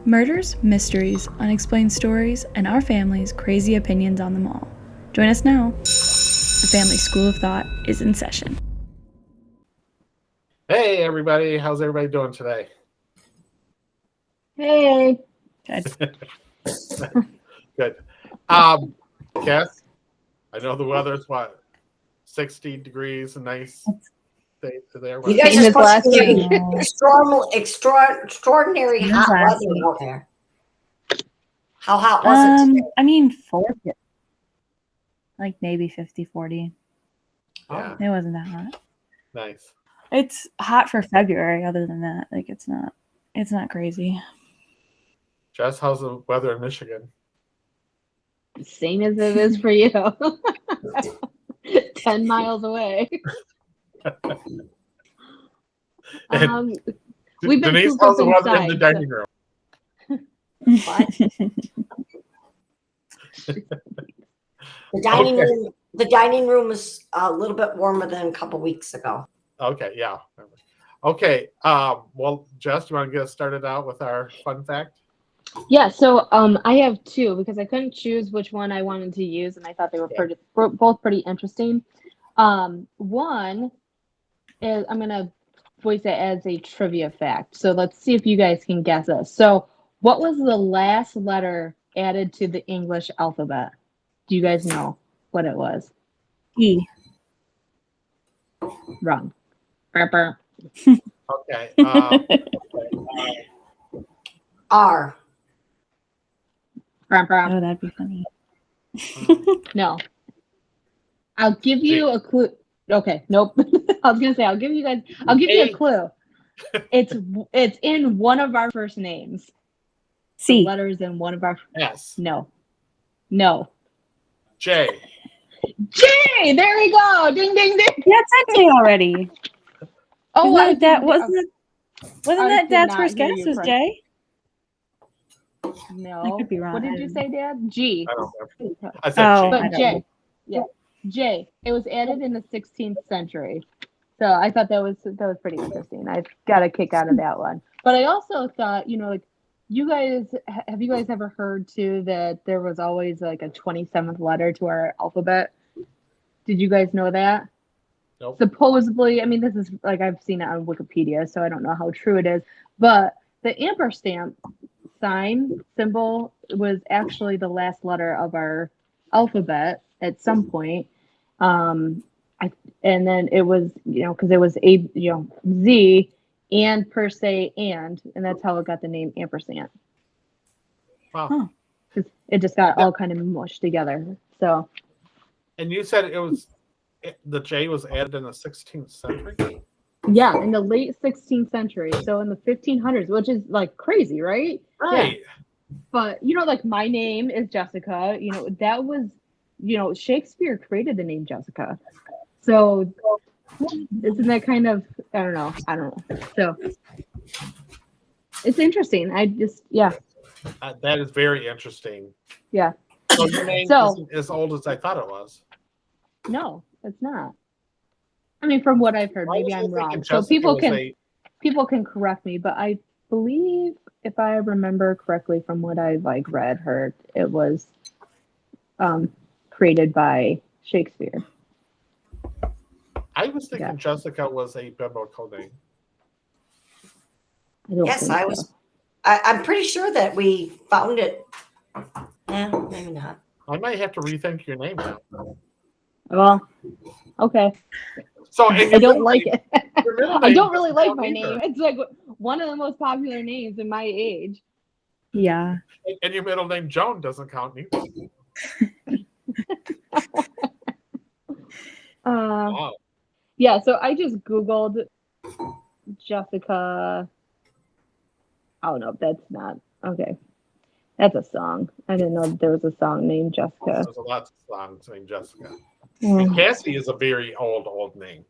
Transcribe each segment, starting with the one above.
Murders, mysteries, unexplained stories, and our family's crazy opinions on them all. Join us now. The Family School of Thought is in session. Hey, everybody. How's everybody doing today? Hey. Good. Good. Cass, I know the weather's 60 degrees, a nice day today. You guys are supposed to be extraordinary hot weather out there. How hot was it today? I mean, like maybe 50, 40. Yeah. It wasn't that hot. Nice. It's hot for February. Other than that, like it's not crazy. Jess, how's the weather in Michigan? Same as it is for you. 10 miles away. We've been Denise, how's the weather in the dining room? The dining room is a little bit warmer than a couple weeks ago. Okay, yeah. Okay, well, Jess, do you want to get us started out with our fun fact? Yeah, so I have two because I couldn't choose which one I wanted to use, and I thought they were both pretty interesting. One is I'm going to voice it as a trivia fact. So let's see if you guys can guess this. So what was the last letter added to the English alphabet? Do you guys know what it was? E. Wrong. Okay. R. Oh, that'd be funny. No. I'll give you a clue. Okay, nope. I was gonna say I'll give you a clue. It's in one of our first names. C. The letters in one of our S. No. J. J. There we go. Ding ding ding. Yeah, it's J already. Oh, wasn't that Dad's first guess? Was J? No. I could be wrong. What did you say, Dad? G. I don't know. I said J. But J. Yeah. J. It was added in the 16th century. So I thought that was pretty interesting. I got a kick out of that one. But I also thought, like have you guys ever heard too that there was always like a 27th letter to our alphabet? Did you guys know that? Nope. Supposedly, I mean, this is like I've seen it on Wikipedia, so I don't know how true it is. But the ampersand symbol was actually the last letter of our alphabet at some point. And then it was, because it was Z and per se and that's how it got the name ampersand. Wow. Because it just got all kind of mushed together. So. And you said the J was added in the 16th century? Yeah, in the late 16th century. So in the 1500s, which is like crazy, right? Right. Yeah. But, like my name is Jessica. That was, Shakespeare created the name Jessica. So isn't that kind of, I don't know. So it's interesting. That is very interesting. Yeah. So your name isn't as old as I thought it was. No, it's not. I mean, from what I've heard, maybe I'm wrong. So people can correct me, but I believe if I remember correctly from what I've heard, it was created by Shakespeare. I was thinking Jessica was a biblical name. Yes, I was. I'm pretty sure that we found it. Maybe not. I might have to rethink your name now. Well, okay. So I don't like it. I don't really like my name. It's like one of the most popular names in my age. Yeah. And your middle name Joan doesn't count either. Wow. Yeah, so I just Googled Jessica. Oh no, that's not okay. That's a song. I didn't know there was a song named Jessica. There's lots of songs named Jessica. And Cassie is a very old name.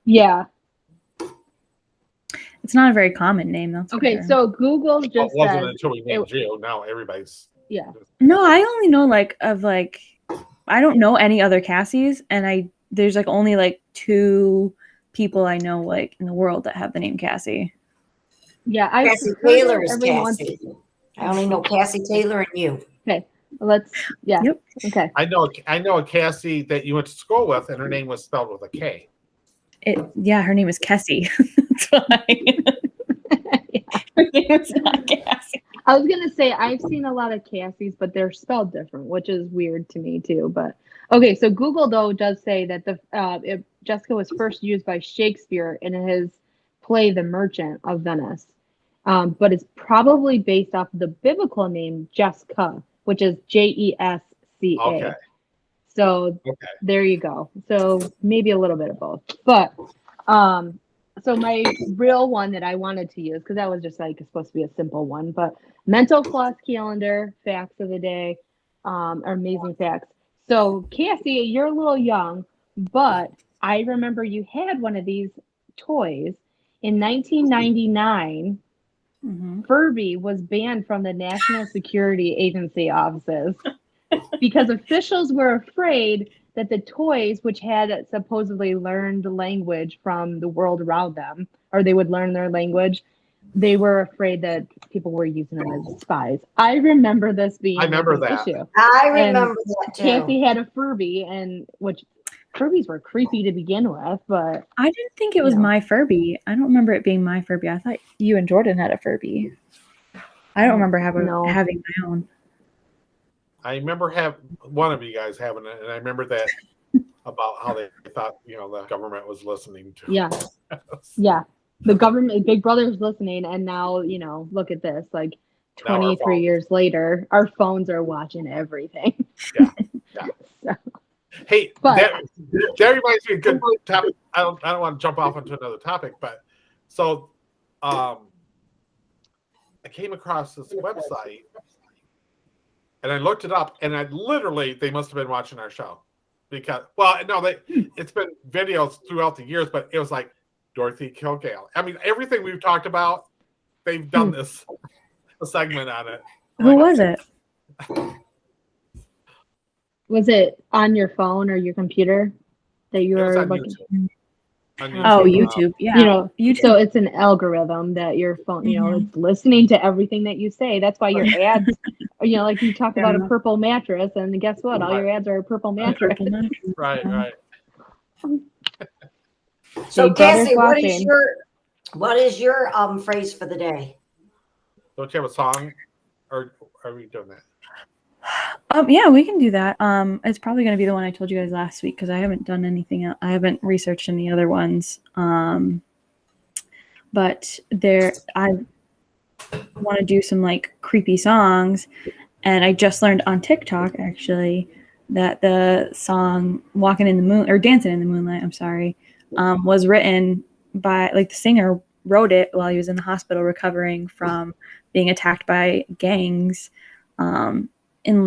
Yeah. It's not a very common name, though. Okay, so Google just it wasn't until we named you. Now everybody's. Yeah. No, I only know I don't know any other Cassies, and there's only 2 people I know in the world that have the name Cassie. Yeah, I've Cassie heard it Taylor is every once. Cassie. I only know Cassie Taylor and you. Okay, let's. Yeah. Yep. Okay. I know a Cassie that you went to school with, and her name was spelled with a K. Yeah, her name is Kessie. That's why. Her name is not Cassie. I was gonna say I've seen a lot of Cassies, but they're spelled different, which is weird to me too. But okay, so Google though does say that Jessica was first used by Shakespeare in his play The Merchant of Venice, but it's probably based off the biblical name Jessica, which is Jesca. Okay. So Okay. there you go. So maybe a little bit of both, but so my real one that I wanted to use, because that was just like supposed to be a simple one, but mental floss calendar facts of the day, are amazing facts. So Cassie, you're a little young, but I remember you had one of these toys in 1999. Mhm. Furby was banned from the National Security Agency offices because officials were afraid that the toys, which had supposedly learned language from the world around them, or they would learn their language, they were afraid that people were using them as spies. I remember this being I remember like an that. issue. I And remember that too. Kathy had a Furby, and which Furbies were creepy to begin with, but I didn't think it was my Furby. I don't remember it being my Furby. I thought you and Jordan had a Furby. I don't remember No. having my own. I remember one of you guys having it, and I remember that about how they thought the government was listening to. Yeah. Yeah. The government, Big Brother's listening, and now, look at this. Like Now our 23 phones. years later, our phones are watching everything. Yeah. So, Hey, But- that reminds me of a good topic. I don't want to jump off into another topic, but so I came across this website and I looked it up, and they must have been watching our show because it's been videos throughout the years, but it was like Dorothy Kilgale. I mean, everything we've talked about, they've done a segment on it. Who was it? was it on your phone or your computer that you It was were on looking? YouTube. On Oh, YouTube. YouTube. Yeah. YouTube. So it's an algorithm that your phone, it's listening to everything that you say. That's why your ads, like you talk about a purple mattress, and guess what? All your ads are a purple mattress. Right. So Big Brother's Cassie, watching. what is your phrase for the day? Don't you have a song, or are we doing that? Yeah, we can do that. It's probably going to be the one I told you guys last week because I haven't done anything else. I haven't researched any other ones. But I want to do some like creepy songs, and I just learned on TikTok actually that the song "Walking in the Moon" or "Dancing in the Moonlight," I'm sorry, was written by the singer wrote it while he was in the hospital recovering from being attacked by gangs. In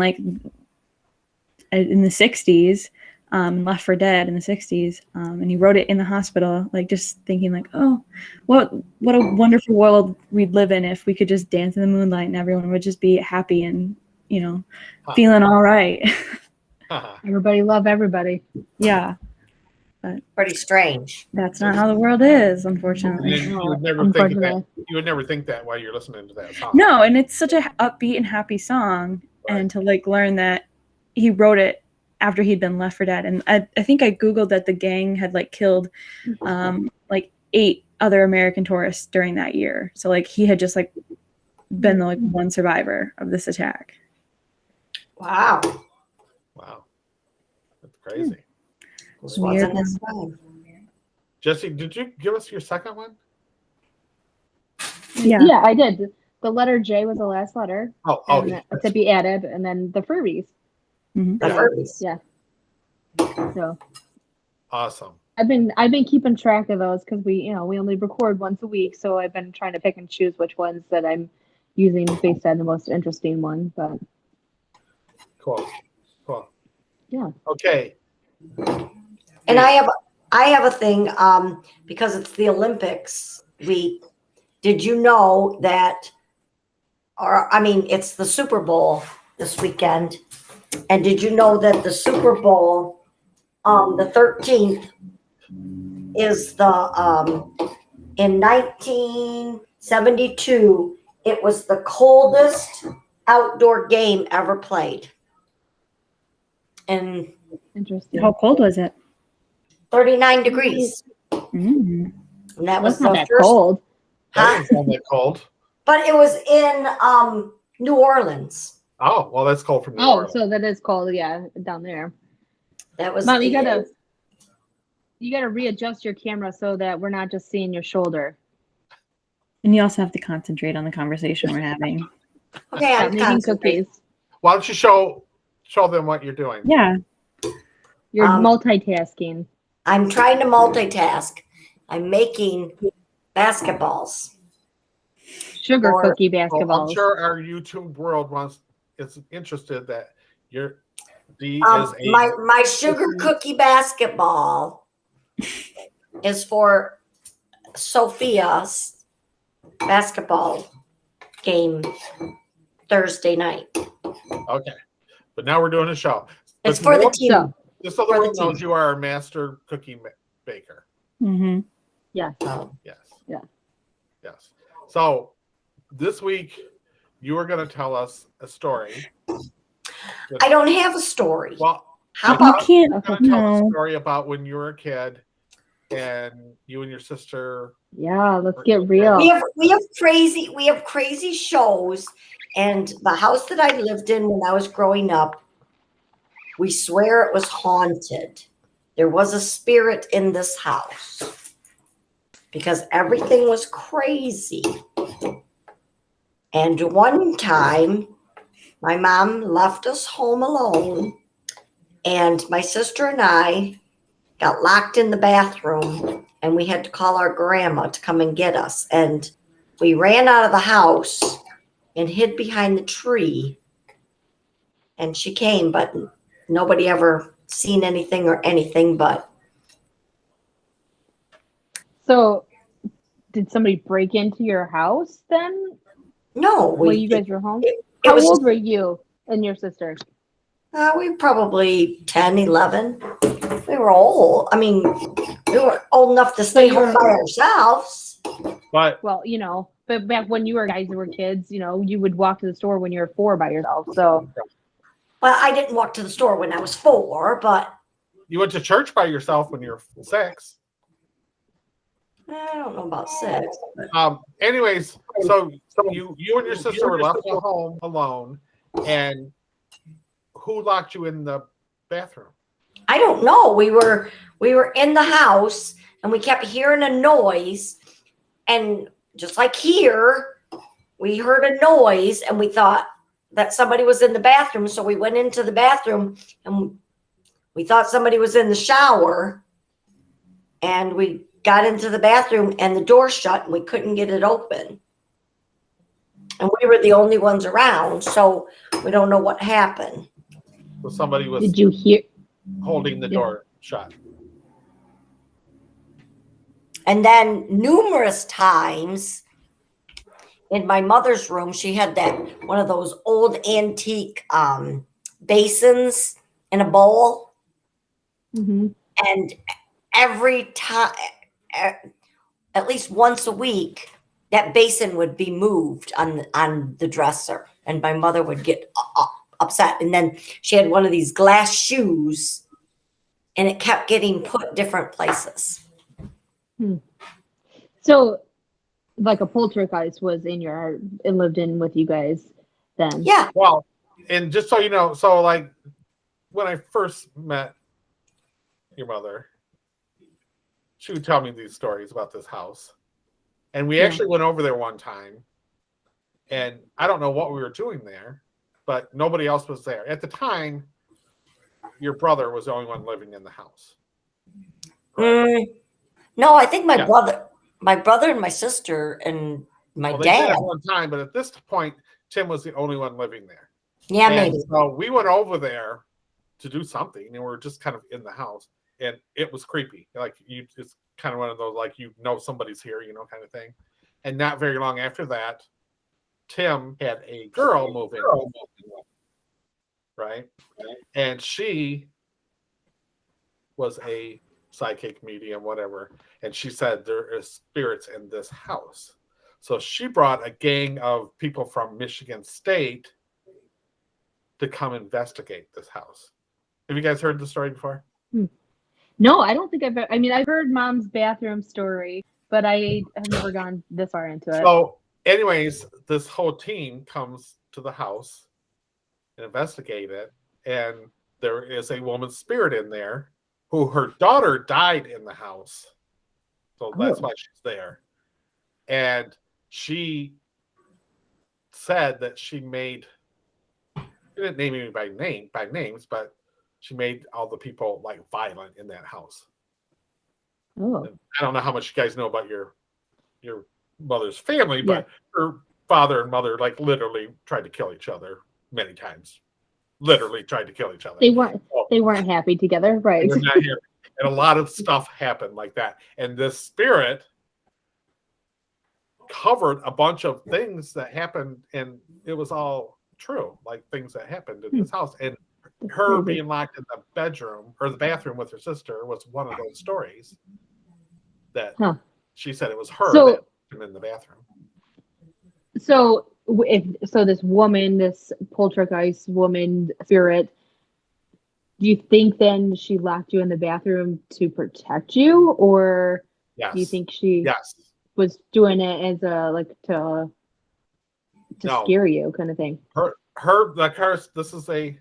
the 60s, Left for Dead in the 60s, and he wrote it in the hospital, just thinking oh, what a wonderful world we'd live in if we could just dance in the moonlight and everyone would just be happy and feeling all right. Everybody love everybody. Yeah, Pretty strange. that's not how the world is, unfortunately. And you would never think that. You would never think that while you're listening to that song. No, and it's such a upbeat and happy song, Right. and to learn that he wrote it after he'd been left for dead. And I think I googled that the gang had killed 8 other American tourists during that year. So he had just been the one survivor of this attack. Wow. That's crazy. This wasn't his time. Jesse, did you give us your second one? Yeah, I did. The letter J was the last letter. Yeah. To be added, and then the Furbies. Mm-hmm. The Furbies. Yeah. So Awesome. I've been keeping track of those because we only record once a week, so I've been trying to pick and choose which ones that I'm using based on the most interesting one. But Cool. yeah. Okay. And I have a thing because it's the Olympics week. Did you know that? It's the Super Bowl this weekend, and did you know that the Super Bowl, the 13th, is the in 19 72, it was the coldest outdoor game ever played. And Interesting. How cold was it? 39 degrees. Mm. And that That's was not the that first. cold. That Huh? didn't sound that cold. But it was in New Orleans. Oh, well, that's cold from New Oh, Orleans. so that is cold, yeah, down there. That was Mom, you gotta readjust your camera so that we're not just seeing your shoulder. And you also have to concentrate on the conversation we're having. Okay, Stop I'm making concentrating. cookies. Why don't you show them what you're doing? Yeah. You're Um, multitasking. I'm trying to multitask. I'm making basketballs. Sugar Or- cookie Well, I'm basketballs. sure our YouTube world is interested that D is a My sugar cookie basketball is for Sophia's basketball game Thursday night. okay. But now we're doing a show. It's But for the more- team. So, Just so the for the world knows, team. you are a master cookie baker. Mm-hmm. yeah. Yes. Yeah. Yes. So this week you are going to tell us a story. I don't have a story. Well, How I You about thought can't. you were going to tell a No. story about when you were a kid and you and your sister. Yeah, let's get real. we have crazy shows, and the house that I lived in when I was growing up, we swear it was haunted. There was a spirit in this house because everything was crazy. And one time, my mom left us home alone, and my sister and I got locked in the bathroom, and we had to call our grandma to come and get us. And we ran out of the house and hid behind the tree. And she came, but nobody ever seen anything or anything. But So, did somebody break into your house then? no, While you guys were home? it How was old were you and your sister? we were probably 10, 11. We were old. I mean, we were old enough to stay home by ourselves. But Well, but back when you guys were kids, you would walk to the store when you were 4 by yourself. So, Well, I didn't walk to the store when I was 4, but you went to church by yourself when you were 6. I don't know about 6. But Anyways, so you and your sister were left at home alone, and who locked you in the bathroom? I don't know. We were in the house and we kept hearing a noise, and just like here, we heard a noise and we thought that somebody was in the bathroom. So we went into the bathroom and we thought somebody was in the shower, and we got into the bathroom and the door shut and we couldn't get it open. And we were the only ones around, so we don't know what happened. So somebody was did you hear? holding the door shut. And then numerous times in my mother's room, she had that one of those old antique basins in a bowl. Mm-hmm. And every time, at least once a week, that basin would be moved on the dresser, and my mother would get upset. And then she had one of these glass shoes, and it kept getting put different places. So, like a poltergeist was it lived in with you guys then? Yeah. Well, and just so you know, so like when I first met your mother, she would tell me these stories about this house. And we actually went over there one time, and I don't know what we were doing there, but nobody else was there. At the time, your brother was the only one living in the house. No, I think my Yeah. brother and my sister and my Well, they did dad. at one time, but at this point, Tim was the only one living there. Yeah, And maybe. so we went over there to do something, and we were just kind of in the house, and it was creepy. Like it's kind of one of those like somebody's here, kind of thing. And not very long after that, Tim had a girl move in, right? And she was a psychic medium, whatever, and she said there is spirits in this house. So she brought a gang of people from Michigan State to come investigate this house. Have you guys heard the story before? No, I don't think I mean, I've heard Mom's bathroom story, but I have never gone this far into it. So, anyways, this whole team comes to the house and investigate it, and there is a woman's spirit in there who her daughter died in the house. So that's why she's there. And she said that she didn't name me by names, but she made all the people like violent in that house. Oh. And I don't know how much you guys know about your mother's family, but her father and mother like literally tried to kill each other many times. Literally tried to kill each other. They weren't happy together, right? They're not here. And a lot of stuff happened like that. And this spirit covered a bunch of things that happened, and it was all true, like things that happened in this house. And her being locked in the bedroom or the bathroom with her sister was one of those stories that she said it was her that locked him in the bathroom. So this woman, this poltergeist woman spirit, do you think then she locked you in the bathroom to protect you, or do you think she was doing it as a like to scare you kind of thing? Her the curse. This is a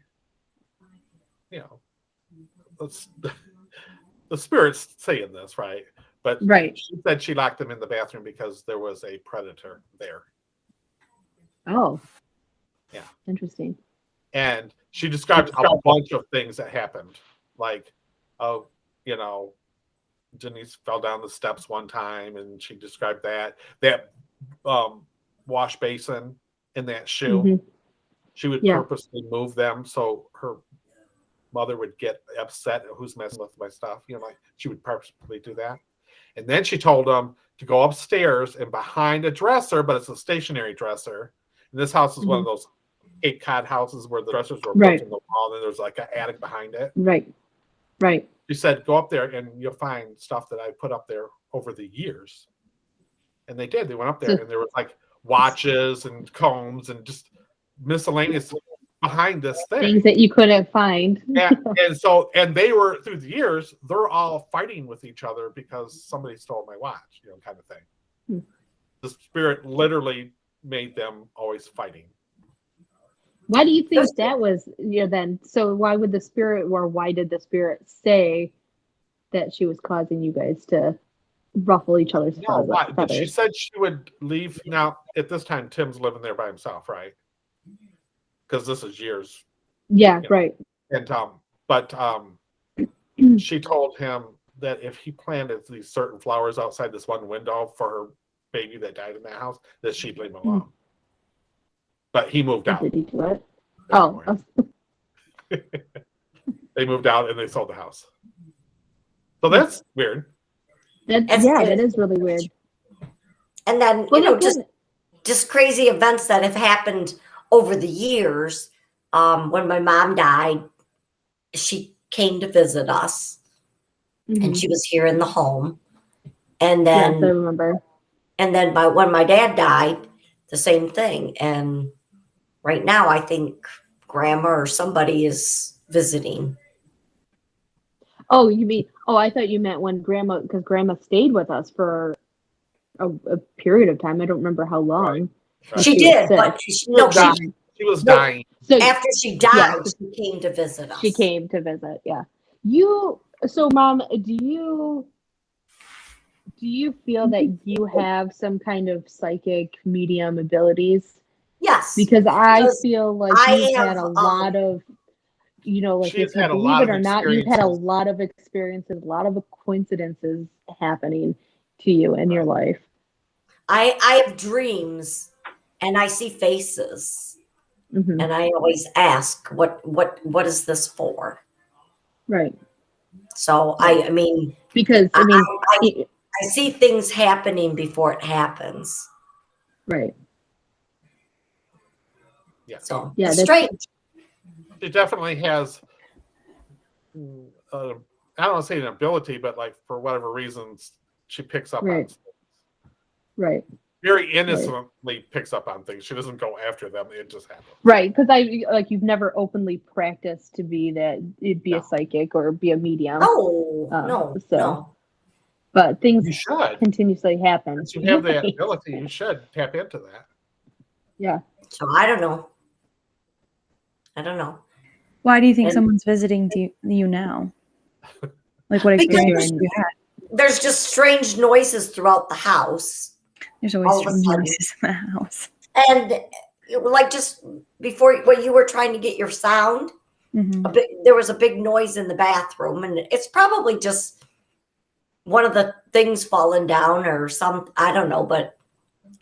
the spirit's saying this, right? But she said she locked him in the bathroom because there was a predator there. Oh, yeah, interesting. And she described a bunch of things that happened, like, Denise fell down the steps one time, and she described that wash basin in that shoe. Mm-hmm. She would purposely move them so her mother would get upset. Who's messing with my stuff? Like she would purposely do that. And then she told them to go upstairs and behind a dresser, but it's a stationary dresser. And this house is one of those Cape Cod houses where the dressers were built in the wall, and there's like an attic behind it. Right. She said, go up there and you'll find stuff that I put up there over the years. And they did. They went up there and there was like watches and combs and just miscellaneous behind this thing. Things that you couldn't find. and they were, through the years, they're all fighting with each other because somebody stole my watch, kind of thing. The spirit literally made them always fighting. Why do you think that was then? So why did the spirit say that she was causing you guys to ruffle each other's feathers? But she said she would leave. Now, at this time, Tim's living there by himself, right? Because this is years. Yeah, right. And she told him that if he planted these certain flowers outside this one window for her baby that died in that house, that she'd leave him alone. But he moved out. Did he do it? Oh. They moved out and they sold the house. So that's weird. That is really weird. And then, just crazy events that have happened over the years. When my mom died, she came to visit us. And she was here in the home. And then, yes, I remember. And then when my dad died, the same thing. And right now, I think grandma or somebody is visiting. Oh, you mean? Oh, I thought you meant when because grandma stayed with us for a period of time. I don't remember how long. Right. She did, but she was dying. So after she died, she came to visit us. She came to visit. Yeah. So, Mom, do you feel that you have some kind of psychic medium abilities? Yes. Because I feel like you've had a lot of, like if you believe it or not, you've had a lot of experiences, a lot of coincidences happening to you in your life. I have dreams and I see faces. And I always ask, what is this for? Right. So I mean, because I see things happening before it happens. Right. Yeah. So yeah, it's strange. It definitely has. I don't want to say an ability, but like for whatever reasons, she picks up on things. Right. very innocently picks up on things. She doesn't go after them. It just happens. Right, because you've never openly practiced to be that, it'd be No. a psychic or be a medium. No, So- no. But things You should. continuously happen. Since you have that ability, you should tap into that. Yeah. So I don't know. I don't know. Why do you think And- someone's visiting you now? Like, what Because- experience have you had? There's just strange noises throughout the house. There's all always of a strange sudden. noises in the house. And like just before when you were trying to get your sound, Hmm. there was a big noise in the bathroom, and it's probably just one of the things falling down or some, I don't know, but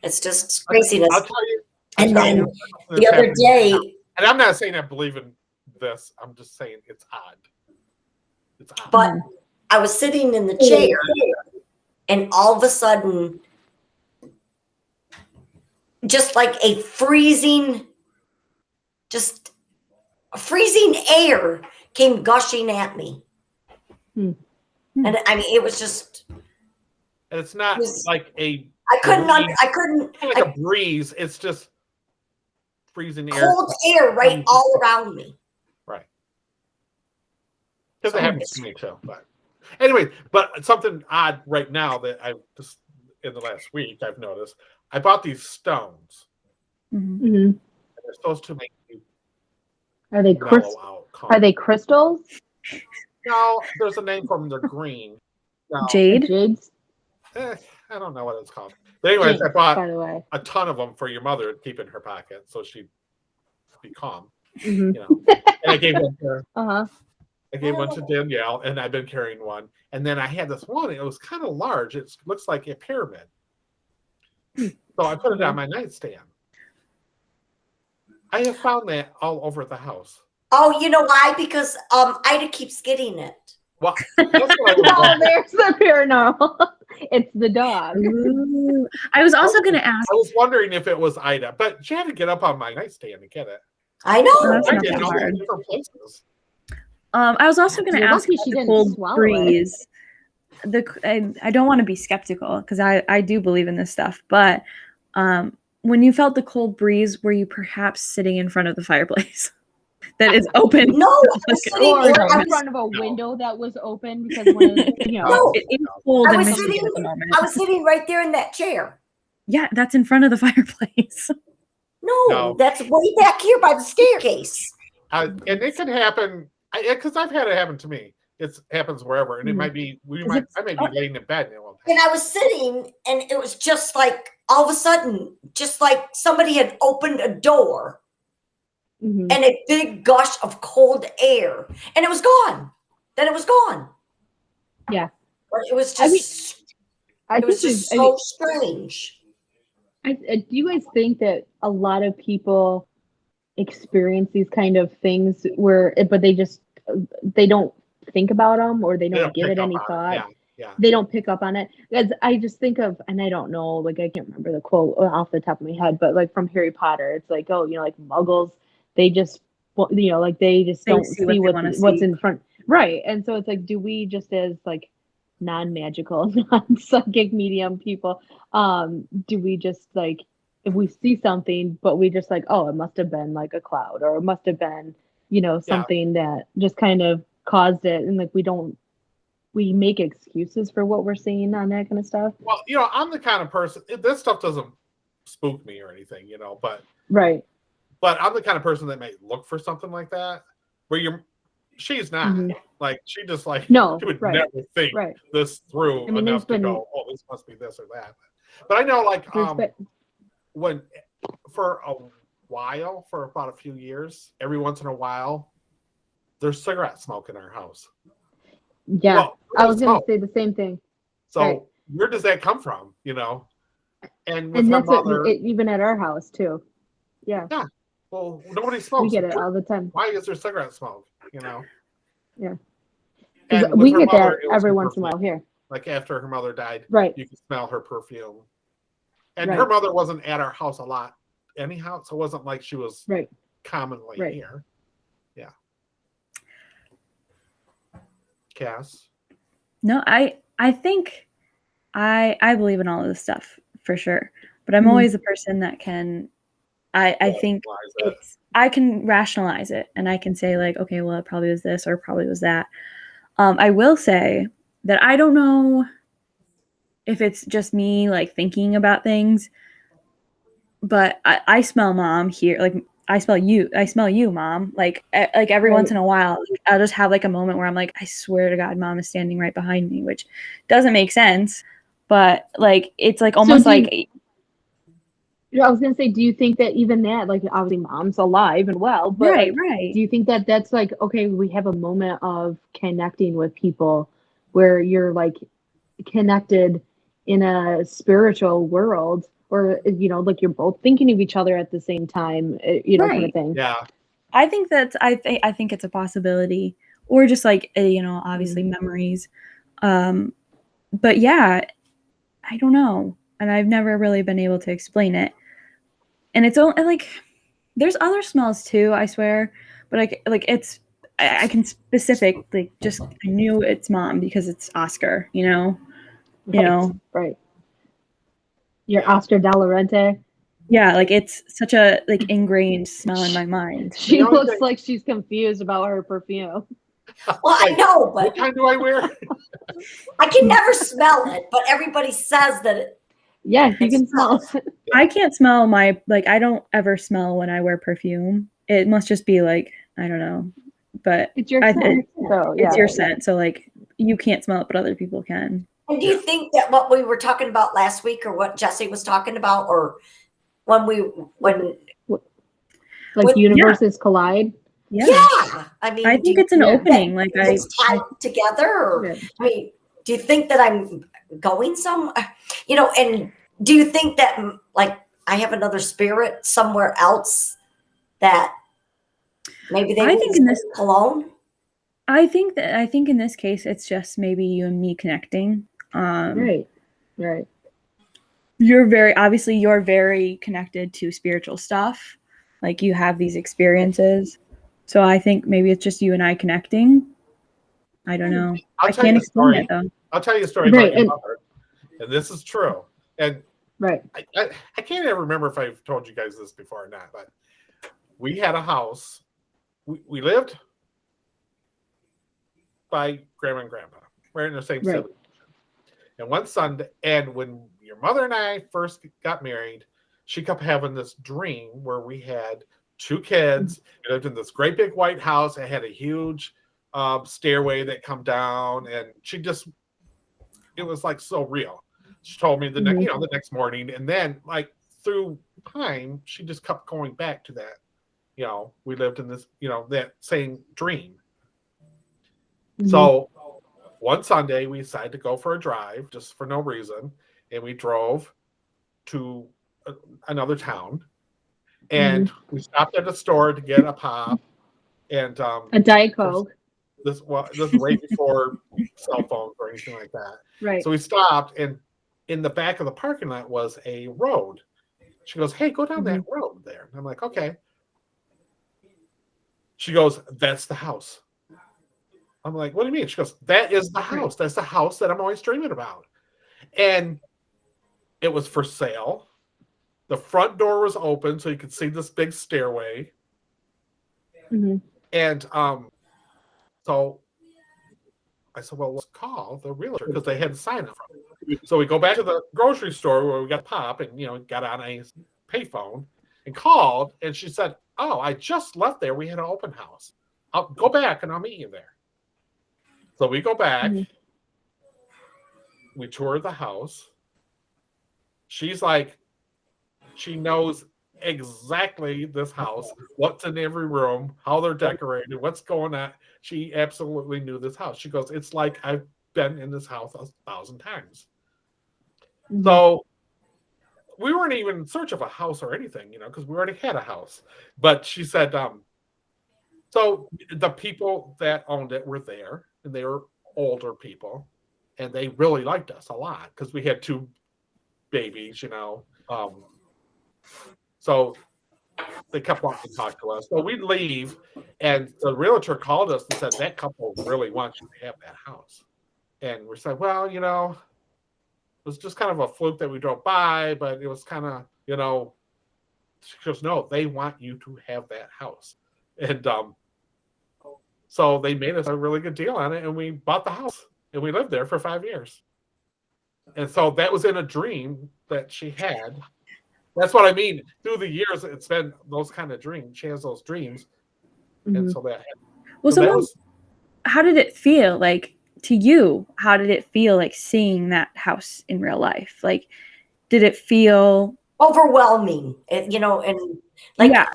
it's just craziness. I'll tell you. And then this the other happens day, now. And I'm not saying I believe in this. I'm just saying it's odd. It's odd. but I was sitting in the chair, and all of a sudden, just like freezing air came gushing at me. Hmm. And I mean, it was just, And it's not was- like a I couldn't, like a breeze. It's just freezing air. cold air right all around me. Right. Because it happens to me too. But anyway, but something odd right now that I just in the last week I've noticed. I bought these stones. Hmm. Mhm. And they're supposed to make you Are they mellow out. calm. Are they crystals? No, there's a name for them. They're green. No, Jade? Jades? I don't know what it's called. But anyways, I Jinx, bought by the way. a ton of them for your mother to keep in her pocket so she'd be calm. Mhm. You know. And I gave one to her. Uh-huh. I gave one to Danielle, and I've been carrying one. And then I had this one. It was kind of large. It looks like a pyramid. So I put it on my nightstand. I have found that all over the house. Oh, you know why? Because Ida keeps getting it. Well, that's what I was Oh, wondering. there's the paranormal. It's the dog. Ooh. I was also going to ask. I was wondering if it was Ida, but she had to get up on my nightstand to get it. I know. That's I not didn't that know hard. different places. I was also going to You're ask lucky about she the didn't cold swallow it. breeze. I don't want to be skeptical because I do believe in this stuff, but when you felt the cold breeze, were you perhaps sitting in front of the fireplace that is open? No, I was sitting, Or I in front of a No. window that was open because when No. It is cold I in was Michigan sitting- at the moment. was sitting right there in that chair. Yeah, that's in front of the fireplace. No, that's way back here by the staircase. And it can happen because I've had it happen to me. It happens wherever, and it might be I may be laying in bed and it won't happen. And I was sitting, and it was just like all of a sudden, just like somebody had opened a door Mhm. and a big gush of cold air, and it was gone. Then it was gone. Yeah. But it was I mean, just, I it was think just so strange. do you guys think that a lot of people experience these kind of things but they don't think about them or they They don't give pick it up any on it. thought? Yeah. They don't pick up on it. Because I just think of, and I don't know, like I can't remember the quote off the top of my head, but like from Harry Potter, it's like, oh, like Muggles, they just, like they just They don't see see what they what's wanna see. in front. Right. And so it's like, do we just as like non-magical, non-psychic medium people, do we just like, if we see something, but we just like, oh, it must have been like a cloud or it must have been, something that just kind of caused it. And like, we make excuses for what we're seeing on that kind of stuff. Well, I'm the kind of person. This stuff doesn't spook me or anything, but Right. I'm the kind of person that may look for something like that. Where she's not Mhm. like she just like No, she would right. never think Right. this through I mean, enough there's to been- go, oh, this must be this or that. But I know, like, There's been- when for a while, for about a few years, every once in a while, there's cigarette smoke in our house. Yeah. Well, I was going smoke. to say the same thing. So right. where does that come from? And with And her that's mother, even at our house too. Yeah. well, nobody smokes. We get it all the time. Why is there cigarette smoke? Yeah. And with We her get mother, that it was every her once in a perfume. while here. Like after her mother died, Right. you could smell her perfume. And Right. her mother wasn't at our house a lot anyhow, so it wasn't like she was Right. commonly Right. here. Yeah. Cass? No, I think I believe in all of this stuff for sure. but I'm Mhm. always the person that can. I think I can rationalize it, and I can say like, okay, well, it probably was this or probably was that. I will say that I don't know if it's just me like thinking about things, but I smell mom here. Like I smell you, mom. Like every once in a while, like, I'll just have like a moment where I'm like, I swear to God, mom is standing right behind me, which doesn't make sense, but like it's like almost I was gonna say, do you think that even that, like, obviously mom's alive and well, but right, like, right. do you think that that's like, okay, we have a moment of connecting with people where you're like connected in a spiritual world, or like you're both thinking of each other at the same time, kind of Right. thing. Yeah. I think I think it's a possibility, or just like obviously memories. But yeah, I don't know, and I've never really been able to explain it. And it's only like there's other smells too, I swear, but like it's I can specifically just I knew it's mom because it's Oscar, Right. Your Oscar de la Renta. Yeah, like it's such a like ingrained smell in my mind. She looks like she's confused about her perfume. Well, I know, What but kind do I wear? I can never smell it. But everybody says that it. Yeah, you can smell it. I can't smell I don't ever smell when I wear perfume. It must just be like, I don't know. But It's your scent. So it's your scent. So like you can't smell it, but other people can. And do you think that what we were talking about last week, or what Jesse was talking about, or when universes collide? Yeah. I mean, I think it's an opening. Like it's tied together. Or, I mean, do you think that I'm going somewhere? And do you think that like I have another spirit somewhere else that maybe they think in this cologne? I think in this case it's just maybe you and me connecting. Right. You're very connected to spiritual stuff. Like you have these experiences. So I think maybe it's just you and I connecting. I don't know. I can't explain it though. I'll tell you a story about your mother, and this is true. And I can't ever remember if I've told you guys this before or not, but we had a house. We lived by grandma and grandpa. We're in the same city. And one Sunday, and when your mother and I first got married, she kept having this dream where we had 2 kids. We lived in this great big white house. It had a huge stairway that come down, and it was like so real. She told me the next morning, and then like through time, she just kept going back to that. We lived in this, that same dream. So one Sunday we decided to go for a drive just for no reason, and we drove to another town, and we stopped at a store to get a pop and a Diet Coke. This is way before cell phones or anything like that. Right. So we stopped, and in the back of the parking lot was a road. She goes, "Hey, go down that road there." And I'm like, "Okay." She goes, "That's the house." I'm like, "What do you mean?" She goes, "That is the house. That's the house that I'm always dreaming about." And it was for sale. The front door was open, so you could see this big stairway. And so I said, "Well, let's call the realtor," because they had a sign up. So we go back to the grocery store where we got pop and got on a payphone and called, and she said, "Oh, I just left there. We had an open house. I'll go back and I'll meet you there." So we go back. We tour the house. She's like, she knows exactly this house, what's in every room, how they're decorated, what's going on. She absolutely knew this house. She goes, "It's like I've been in this house 1,000 times." So we weren't even in search of a house or anything, because we already had a house. But she said, so the people that owned it were there, and they were older people, and they really liked us a lot because we had 2 babies, so they kept wanting to talk to us. So we'd leave, and the realtor called us and said, "That couple really wants you to have that house." And we said, "Well, it was just kind of a fluke that we drove by, but it was kind of, you know, she goes, no, they want you to have that house. And so they made us a really good deal on it, and we bought the house, and we lived there for 5 years. And so that was in a dream that she had. That's what I mean. Through the years, it's been those kind of dreams. She has those dreams. And so that happened. Well, So so that was, how did it feel like to you? How did it feel like seeing that house in real life? Like, did it feel overwhelming? You know, and like yeah.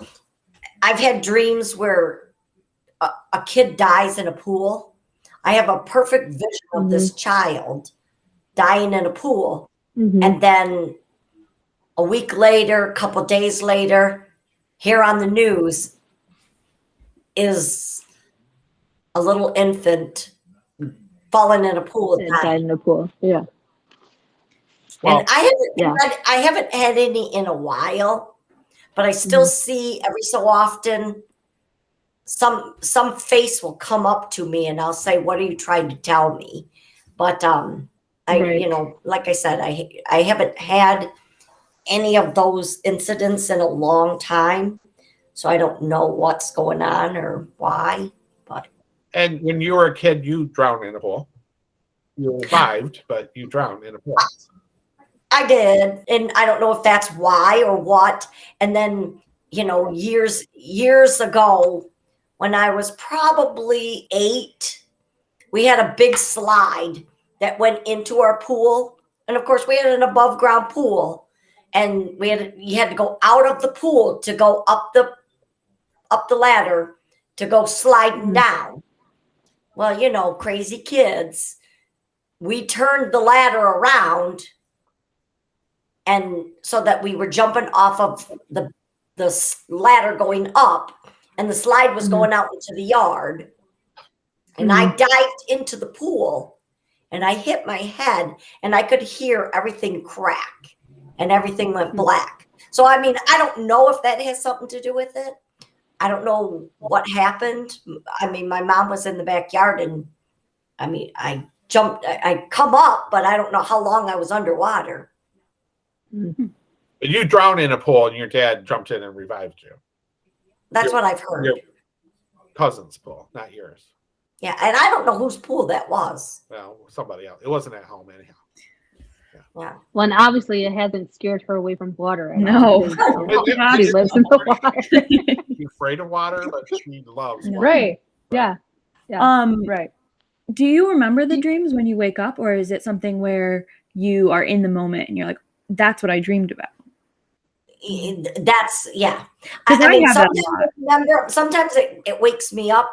I've had dreams where a kid dies in a pool. I have a perfect vision of this child dying in a pool. And then a week later, a couple days later, here on the news is a little infant falling in a pool and Died dying. in a pool. Yeah. well, And I haven't had any in a while, but I still see every so often some face will come up to me and I'll say, "What are you trying to tell me?" But you know, like I said, I haven't had any of those incidents in a long time, so I don't know what's going on or why. But and when you were a kid, you drowned in a pool. You survived, but you drowned in a pool. I did, and I don't know if that's why or what. And then, you know, years ago, when I was probably 8, we had a big slide that went into our pool, and of course, we had an above ground pool, and you had to go out of the pool to go up the ladder to go sliding down. Well, you know, crazy kids. We turned the ladder around, and so that we were jumping off of the ladder going up, and the slide was going out into the yard. And I dived into the pool, and I hit my head, and I could hear everything crack, and everything went black. So, I mean, I don't know if that has something to do with it. I don't know what happened. I mean, my mom was in the backyard, and I mean, I jumped, I come up, but I don't know how long I was underwater. But you drowned in a pool, and your dad jumped in and revived you. That's what I've heard. Your cousin's pool, not yours. Yeah, and I don't know whose pool that was. Well, somebody else. It wasn't at home anyhow. Yeah. Well, and obviously it hasn't scared her away from water. At No. all. She lives in the water. She's afraid of water, but she loves water. Right. Yeah. Yeah. Right. Do you remember the dreams when you wake up, or is it something where you are in the moment and you're like, that's what I dreamed about? That's yeah. Because I mean, have sometimes, that a lot. sometimes it wakes me up,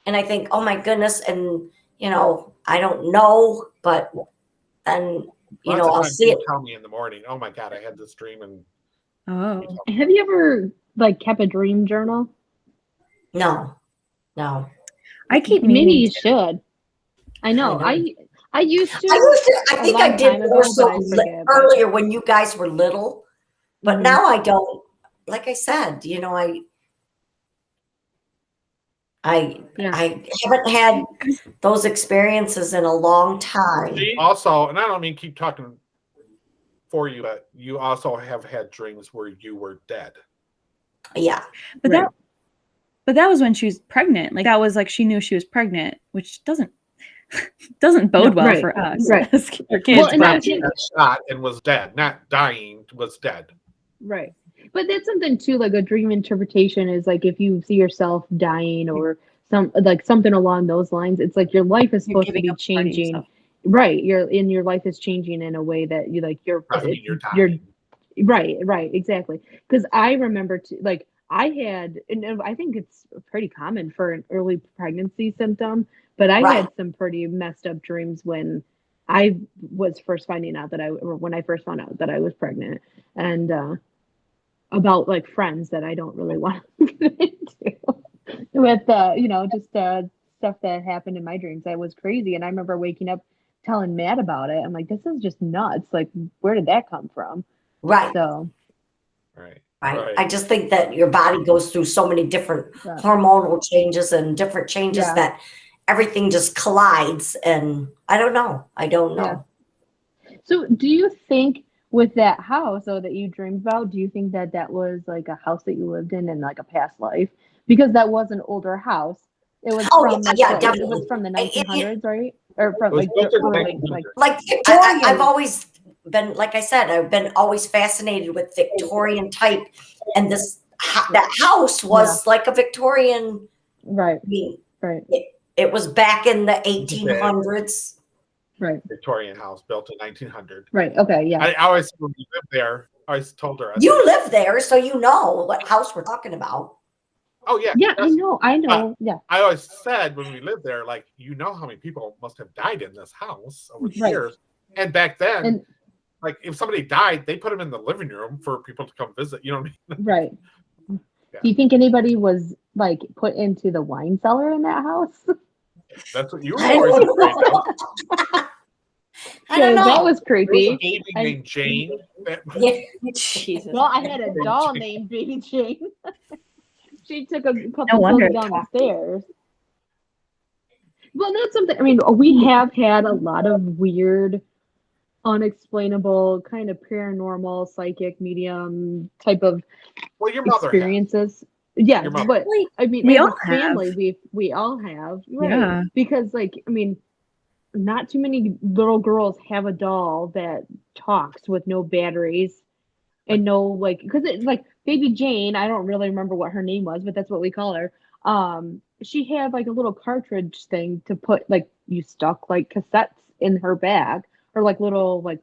and I think, oh my goodness, and you know, I don't know, but then you know, I'll see it. Tell me in the morning. Oh my God, I had this dream, and Oh, Have you ever like kept a dream journal? No. I keep Maybe meaning you to. should. I know. I used to. I think I long did time ago, more so but I forget, but- earlier when you guys were little, but now I don't. Like I said, you know, I haven't had those experiences in a long time. Also, and I don't mean keep talking for you, but you also have had dreams where you were dead. Yeah. But that was when she was pregnant. Like that was like she knew she was pregnant, which doesn't bode well for us. Right. As kids. Well, and Got shot and was dead, not dying, was dead. Right. But that's something too, like a dream interpretation is like if you see yourself dying or something along those lines, it's like your life is supposed to be changing. Right. Your life is changing in a way that you like you're right, exactly. Because I remember like I had, and I think it's pretty common for an early pregnancy symptom, but I had some pretty messed up dreams when I was first finding out when I first found out that I was pregnant, and about like friends that I don't really want to get into with, you know, just stuff that happened in my dreams. I was crazy, and I remember waking up telling Matt about it. I'm like, this is just nuts. Like, where did that come from? Right. So. Right. I just think that your body goes through so many different Yeah. hormonal changes and different changes that everything just collides. And I don't know. Yeah. So do you think with that house though that you dreamed about, do you think that that was like a house that you lived in like a past life? Because that was an older house. It was Oh, from like yeah, it definitely. was from the It- it- 1900s, right? Or from It was like built the in the early 1900s. like Like Victorian. I've always been, like I said, I've been always fascinated with Victorian type, and that house was like a Victorian. right, I mean, right, it was back in the 1800s. right, Victorian house built in 1900. right. Okay, yeah. I always, when we lived there, I always told her, I You said, live there, so you know what house we're talking about. oh, yeah. Yeah, I that's- know. Yeah. I always said when we lived there, like, you know how many people must have died in this house over the Right. years. And back then, And like, if somebody died, they put them in the living room for people to come visit. You know what I mean? right. Yeah. Do you think anybody was like put into the wine cellar in that house? That's what you were I always don't afraid of. know. I don't know. That was There was a creepy. baby I- named Jane. That, Yeah. Jesus. Well, I had a doll named Baby Jane. She took a couple No wonder buildings it down the stairs. Well, that's something. I mean, we have had a lot of weird, unexplainable, kind of paranormal, psychic, medium type of well, your mother had. experiences. Yes, Your mother. but I mean, We as all a family, we all have, right? Yeah. Because, like, I mean, not too many little girls have a doll that talks with no batteries and no like, because it's like Baby Jane. I don't really remember what her name was, but that's what we call her. She had like a little cartridge thing to put like you stuck like cassettes in her bag or like little like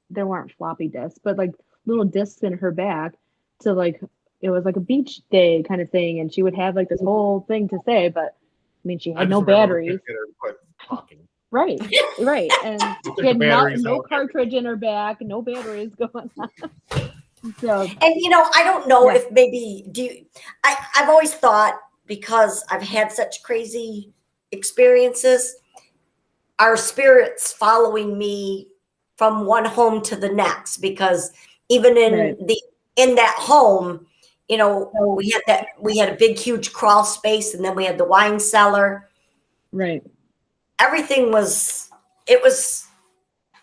there weren't floppy disks, but like little discs in her bag to like it was like a beach day kind of thing, and she would have like this whole thing to say, but I mean she I had just no remember when batteries. kids get her to quit talking. Right, right, and Took she the had batteries no out. cartridge in her back, no batteries going on. So And I don't know Yeah. if maybe I've always thought, because I've had such crazy experiences, are spirits following me from one home to the next, because even in Right. in that home, we had a big huge crawl space, and then we had the wine cellar. right. Everything was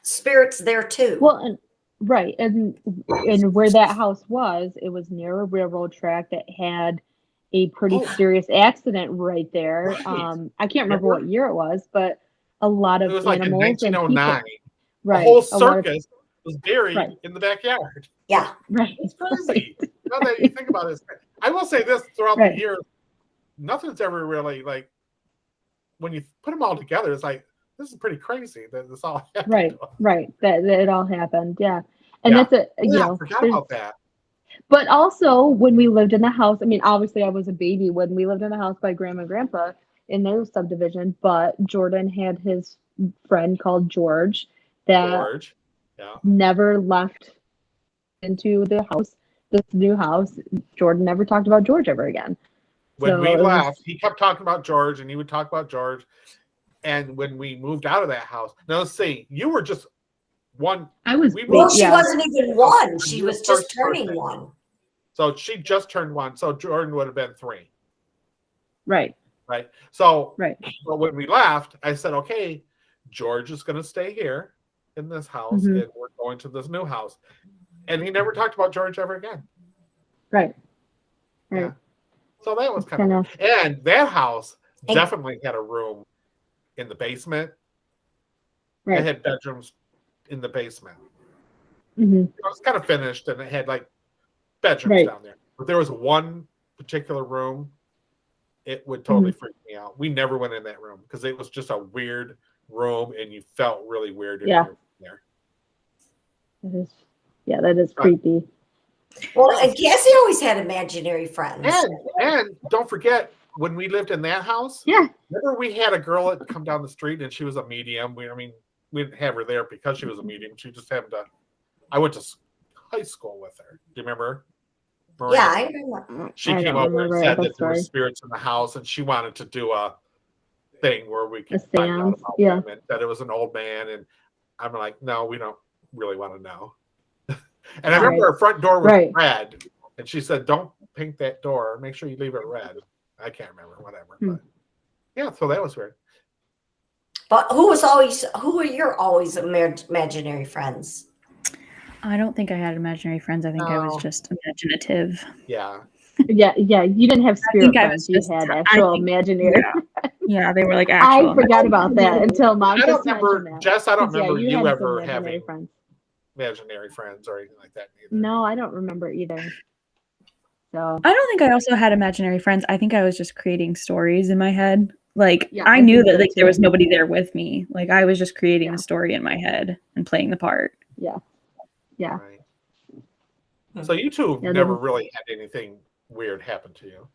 spirits there too. Well, and right, and where that house was, it was near a railroad track that had a pretty Oh. serious accident right there. Right. I can't remember what year it was, but a lot It of was like in animals and people. 1909. Right, The whole a lot of- circus was buried Right. in the backyard. Yeah. right, It's crazy. Now that you think about it, I will say this: throughout Right. the years, nothing's ever really like when you put them all together. It's like this is pretty crazy that this all happened. right. That it all happened, yeah. And Yeah. that's I forgot there's- about that. But also, when we lived in the house, I mean, obviously, I was a baby when we lived in the house by Grandma and Grandpa in their subdivision. But Jordan had his friend called George that George. Yeah. never left into the house, this new house. Jordan never talked about George ever again. When So we it was- left, he kept talking about George, and he would talk about George. And when we moved out of that house, now let's see, you were just one. I was, Well, she yeah, wasn't even one. She Your was just first turning birthday. one. So she just turned one. So Jordan would have been 3, right, right? So right, but when we left, I said, okay, George is going to stay here in this house, Mhm. and we're going to this new house. And he never talked about George ever again. right. Yeah. So that was It's kind of, kinda- and that house And- definitely had a room in the basement. Right. It had bedrooms in the basement. hmm It was kind of finished, and it had like bedrooms Right. down there. But there was one particular room. It would totally Mm-hmm. freak me out. We never went in that room because it was just a weird room, and you felt really weird in Yeah. there. That is creepy. Well, and Cassie always had imaginary friends. And don't forget, when we lived in that house, Yeah. remember we had a girl that come down the street, and she was a medium. We didn't have her there because she was a medium. She just happened to. I went to high school with her. Do you remember? Maria? Yeah, I remember. She I came don't over and remember said that that there were story. spirits in the house, and she wanted to do a thing where we could A find out seance, about yeah. them, and that it was an old man. And I'm like, no, we don't really want to know. And I remember her front door was Right. red, and she said, "Don't paint that door. Make sure you leave it red." I can't remember, whatever. But yeah, so that was weird. But who are your always imaginary friends? I don't think I had imaginary friends. I think I was No. just imaginative. Yeah. Yeah, you didn't have spirit think I friends. was You just- had I actual think- imaginary. Yeah, they were like actual. I forgot about that until Mom I don't just remember, mentioned that. Jess, I don't 'Cause, yeah, remember you had some ever imaginary having friends. imaginary friends or anything like that either. No, I don't remember either. So I don't think I also had imaginary friends. I think I was just creating stories in my head. Like Yeah, I I knew think that so like there too. was nobody there with me. Like I was just creating Yeah. a story in my head and playing the part. yeah. Right. So you two have Yeah, never that is- really had anything weird happen to you.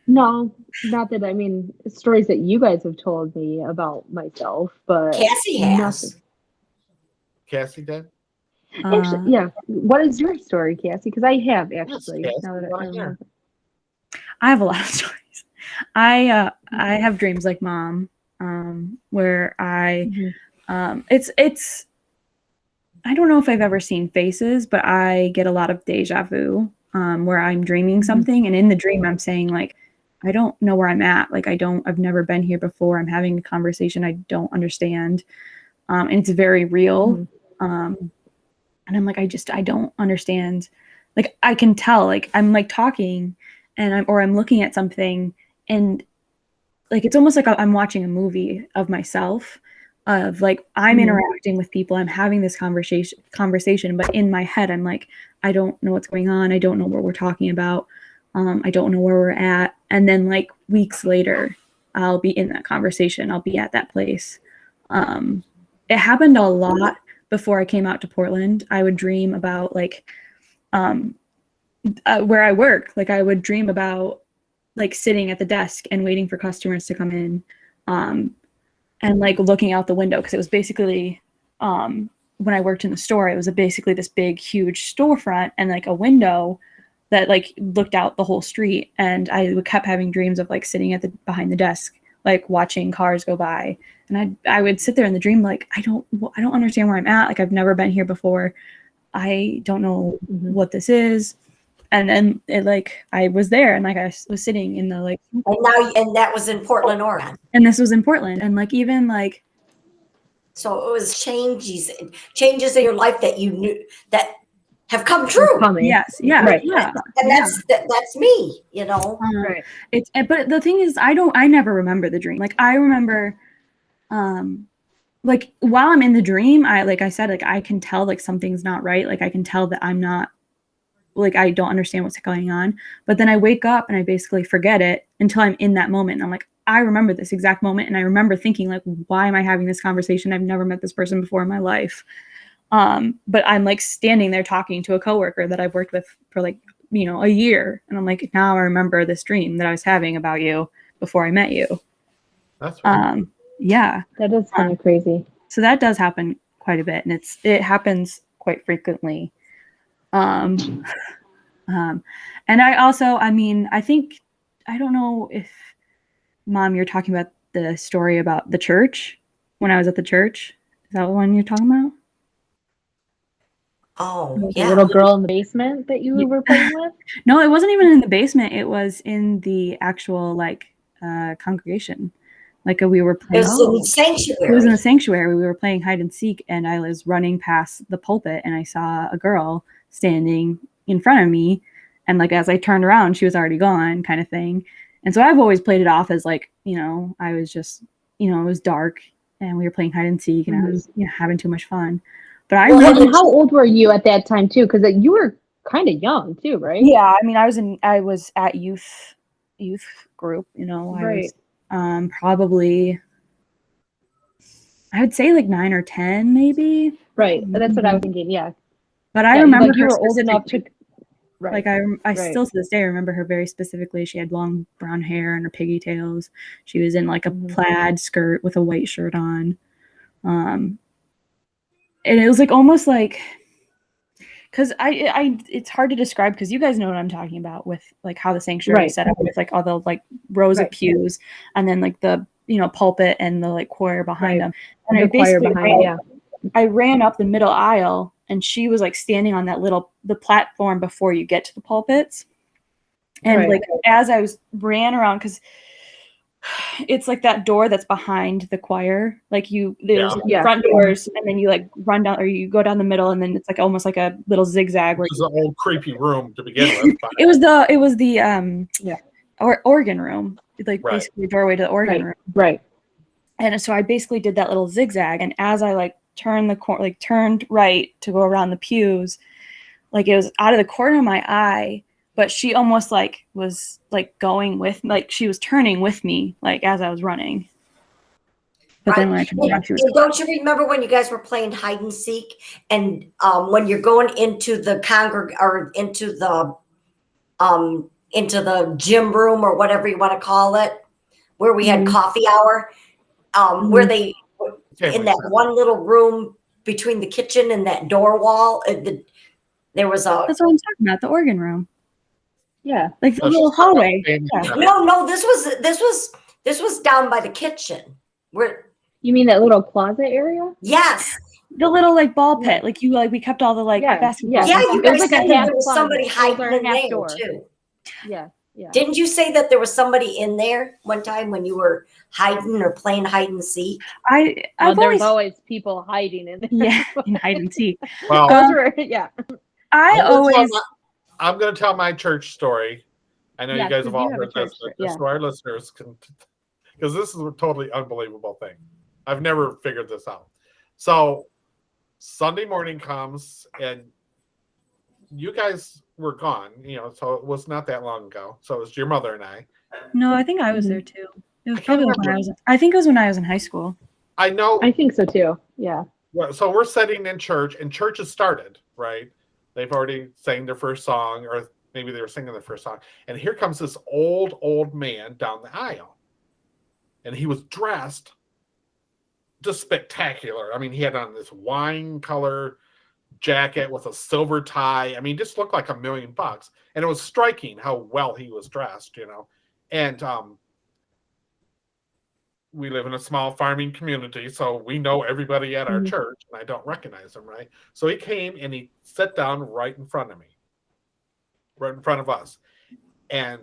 No, not that. I mean, stories that you guys have told me about myself, but Cassie has. nothing. Cassie did? Actually, yeah. What is your story, Cassie? Because I have actually. Cassie, now that I wanna I hear. remember. I have a lot of stories. I have dreams like Mom, where I Mhm. it's I don't know if I've ever seen faces, but I get a lot of deja vu, where I'm dreaming something, and in the dream I'm saying like, I don't know where I'm at. Like I've never been here before. I'm having a conversation I don't understand, and it's very real. And I'm like, I don't understand. Like I can tell, like I'm like talking, and I'm looking at something, and like it's almost like I'm watching a movie of myself, of like I'm interacting with people, I'm having this conversation, but in my head I'm like, I don't know what's going on, I don't know what we're talking about, I don't know where we're at, and then like weeks later I'll be in that conversation, I'll be at that place. It happened a lot before I came out to Portland. I would dream about like where I work, like I would dream about like sitting at the desk and waiting for customers to come in, and like looking out the window, because it was basically when I worked in the store, it was basically this big huge storefront and like a window that like looked out the whole street, and I kept having dreams of like sitting at the behind the desk, like watching cars go by, and I would sit there in the dream like I don't understand where I'm at, like I've never been here before, I don't know what this is. And then it like I was there, and like I was sitting in the like, And that was in Portland, Oregon. and this was in Portland, and like even like So it was changes in your life that you knew that have come true. yes, yeah, Right. yeah, And that's me, you know. Right. It's but the thing is, I never remember the dream. Like I remember, like while I'm in the dream, like I said, like I can tell like something's not right. Like I can tell that I'm not, like I don't understand what's going on. But then I wake up and I basically forget it until I'm in that moment. And I'm like, I remember this exact moment, and I remember thinking like, why am I having this conversation? I've never met this person before in my life. But I'm like standing there talking to a coworker that I've worked with for like, a year, and I'm like, now I remember this dream that I was having about you before I met you. That's right. Yeah, That is kind of crazy. so that does happen quite a bit, and it happens quite frequently. And I also, I think, I don't know if, Mom, you're talking about the story about the church, when I was at the church. Is that the one you're talking about? Oh, The yeah. little girl in the basement that you were playing with? No, it wasn't even in the basement. It was in the actual like congregation. Like we were It playing. was in the sanctuary. It was in the sanctuary. We were playing hide and seek, and I was running past the pulpit, and I saw a girl standing in front of me, and like as I turned around, she was already gone, kind of thing. And so I've always played it off as like, I was just, it was dark, and we were playing hide and seek, and I was having too much fun. But I Well, and how old were you at that time too? Because you were kind of young too, right? Yeah, I was at youth group. Right. I was probably, I would say like 9 or 10, maybe. Right. That's what I was thinking. Yeah. But I Yeah, remember like you her were old enough to. Right. Like I Right. still to this day remember her very specifically. She had long brown hair and her pigtails. She was in like a plaid skirt with a white shirt on. And it was like almost like, because it's hard to describe, because you guys know what I'm talking about with like how the sanctuary is set up with like all the like rows of pews, and then like the pulpit and the like choir behind them. And the choir behind, I ran up the middle aisle, and she was like standing on the platform before you get to the pulpits. And like as I ran around, because It's like that door that's behind the choir. Like there's Yeah. front doors, and then you like run down, or you go down the middle, and then it's like almost like a little zigzag. Where This is an old creepy room to begin with. But, it was the organ room, like Right. basically the doorway to the organ room. Right. And so I basically did that little zigzag, and as I like turned right to go around the pews, like it was out of the corner of my eye, but she almost like was like going with, like she was turning with me, like as I was running. But then when I turned back, she was. And don't you remember when you guys were playing hide and seek, and when you're going into the into the gym room or whatever you want to call it, where we had coffee hour, where they in that one little room between the kitchen and that door wall, there was a. That's what I'm talking about, the organ room. Yeah, like the little hallway. Yeah. No, this was down by the kitchen. Where you mean that little closet area? Yes, the little like ball pit. Like we kept all the like basketball. Yeah, you guys like said a that half there was somebody closet, hiding in half there door. too. Yeah. Didn't you say that there was somebody in there one time when you were hiding or playing hide and seek? There's always people hiding in there. Yeah, in hide and seek. Well, I'm going to tell my church story. I know you guys have all heard this, but just so our listeners can, because this is a totally unbelievable thing. I've never figured this out. So Sunday morning comes, and you guys were gone, so it was not that long ago. So it was your mother and I. No, I think I was there too. It was probably I think it was when I was in high school. I know. I think so too. Yeah. So we're sitting in church, and church has started, right? They've already sang their first song, or maybe they were singing their first song. And here comes this old man down the aisle. And he was dressed just spectacular. I mean, he had on this wine color jacket with a silver tie. I mean, just looked like $1 million. And it was striking how well he was dressed, And we live in a small farming community, so we know everybody at our church, and I don't recognize him, right? So he came and he sat down right in front of me, right in front of us. And